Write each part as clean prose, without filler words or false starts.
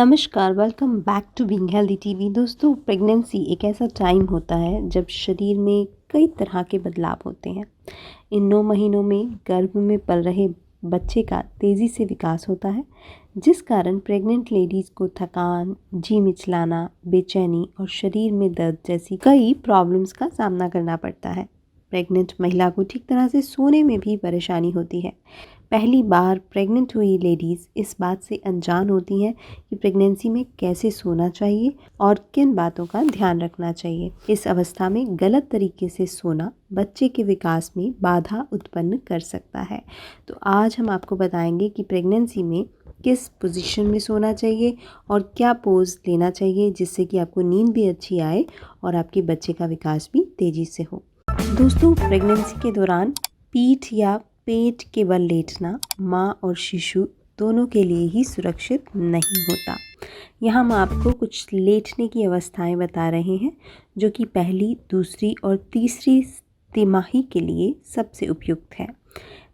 नमस्कार, welcome back to being healthy TV. दोस्तों, pregnancy एक ऐसा टाइम होता है जब शरीर में कई तरह के बदलाव होते हैं। इन 9 महीनों में गर्भ में पल रहे बच्चे का तेज़ी से विकास होता है, जिस कारण प्रेग्नेंट लेडीज़ को थकान, जी मिचलाना, बेचैनी और शरीर में दर्द जैसी कई प्रॉब्लम्स का सामना करना पड़ता है। प्रेग्नेंट महिला को ठीक तरह से सोने में भी परेशानी होती है। पहली बार प्रेग्नेंट हुई लेडीज़ इस बात से अनजान होती हैं कि प्रेगनेंसी में कैसे सोना चाहिए और किन बातों का ध्यान रखना चाहिए। इस अवस्था में गलत तरीके से सोना बच्चे के विकास में बाधा उत्पन्न कर सकता है। तो आज हम आपको बताएंगे कि प्रेगनेंसी में किस पोजीशन में सोना चाहिए और क्या पोज लेना चाहिए जिससे कि आपको नींद भी अच्छी आए और आपके बच्चे का विकास भी तेज़ी से हो। दोस्तों, प्रेगनेंसी के दौरान पीठ या पेट के बल लेटना माँ और शिशु दोनों के लिए ही सुरक्षित नहीं होता। यहाँ हम आपको कुछ लेटने की अवस्थाएं बता रहे हैं जो कि पहली, दूसरी और तीसरी तिमाही के लिए सबसे उपयुक्त है।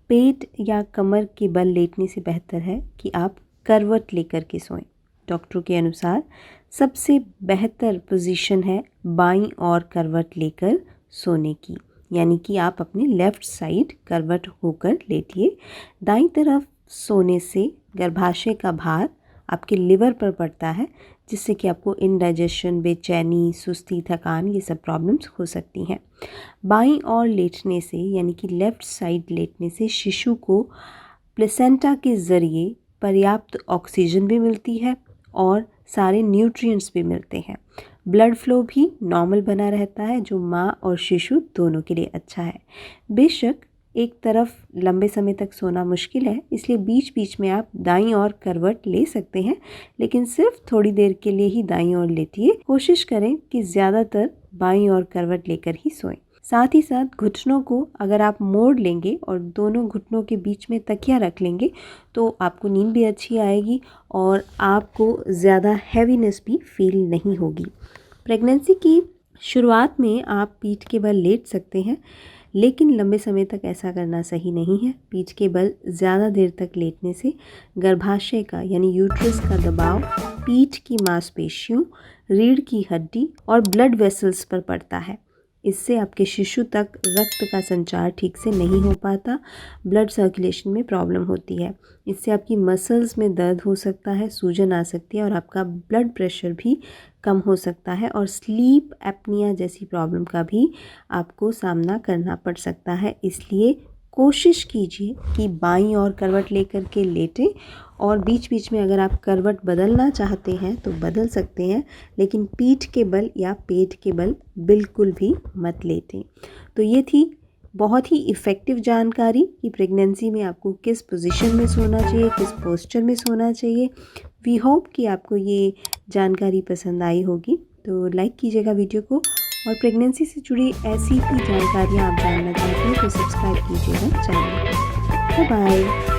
पेट या कमर के बल लेटने से बेहतर है कि आप करवट लेकर के सोएं। डॉक्टरों के अनुसार सबसे बेहतर पोजीशन है बाईं ओर करवट लेकर सोने की, यानी कि आप अपने लेफ़्ट साइड करवट होकर लेटिए। दाईं तरफ सोने से गर्भाशय का भार आपके लिवर पर पड़ता है, जिससे कि आपको इंडाइजेशन, बेचैनी, सुस्ती, थकान ये सब प्रॉब्लम्स हो सकती हैं। बाईं ओर लेटने से यानी कि लेफ़्ट साइड लेटने से शिशु को प्लेसेंटा के ज़रिए पर्याप्त ऑक्सीजन भी मिलती है और सारे न्यूट्रिएंट्स भी मिलते हैं। ब्लड फ्लो भी नॉर्मल बना रहता है, जो माँ और शिशु दोनों के लिए अच्छा है। बेशक एक तरफ लंबे समय तक सोना मुश्किल है, इसलिए बीच बीच में आप दाईं ओर करवट ले सकते हैं, लेकिन सिर्फ थोड़ी देर के लिए ही दाईं ओर लेटिए। कोशिश करें कि ज़्यादातर बाईं ओर करवट लेकर ही सोएं। साथ ही साथ घुटनों को अगर आप मोड़ लेंगे और दोनों घुटनों के बीच में तकिया रख लेंगे तो आपको नींद भी अच्छी आएगी और आपको ज़्यादा हैवीनेस भी फील नहीं होगी। प्रेगनेंसी की शुरुआत में आप पीठ के बल लेट सकते हैं, लेकिन लंबे समय तक ऐसा करना सही नहीं है। पीठ के बल ज़्यादा देर तक लेटने से गर्भाशय का यानी यूट्रस का दबाव पीठ की मांसपेशियों, रीढ़ की हड्डी और ब्लड वेसल्स पर पड़ता है। इससे आपके शिशु तक रक्त का संचार ठीक से नहीं हो पाता, ब्लड सर्कुलेशन में प्रॉब्लम होती है। इससे आपकी मसल्स में दर्द हो सकता है, सूजन आ सकती है और आपका ब्लड प्रेशर भी कम हो सकता है और स्लीप एपनिया जैसी प्रॉब्लम का भी आपको सामना करना पड़ सकता है। इसलिए कोशिश कीजिए कि बाईं ओर करवट लेकर के लेटें और बीच बीच में अगर आप करवट बदलना चाहते हैं तो बदल सकते हैं, लेकिन पीठ के बल या पेट के बल बिल्कुल भी मत लेटें। तो ये थी बहुत ही इफ़ेक्टिव जानकारी कि प्रेगनेंसी में आपको किस पोजीशन में सोना चाहिए, किस पोस्चर में सोना चाहिए। वी होप कि आपको ये जानकारी पसंद आई होगी। तो लाइक कीजिएगा वीडियो को और प्रेगनेंसी से जुड़ी ऐसी ही जानकारियाँ आप जानना चाहते हैं तो सब्सक्राइब कीजिएगा चैनल को। Bye bye.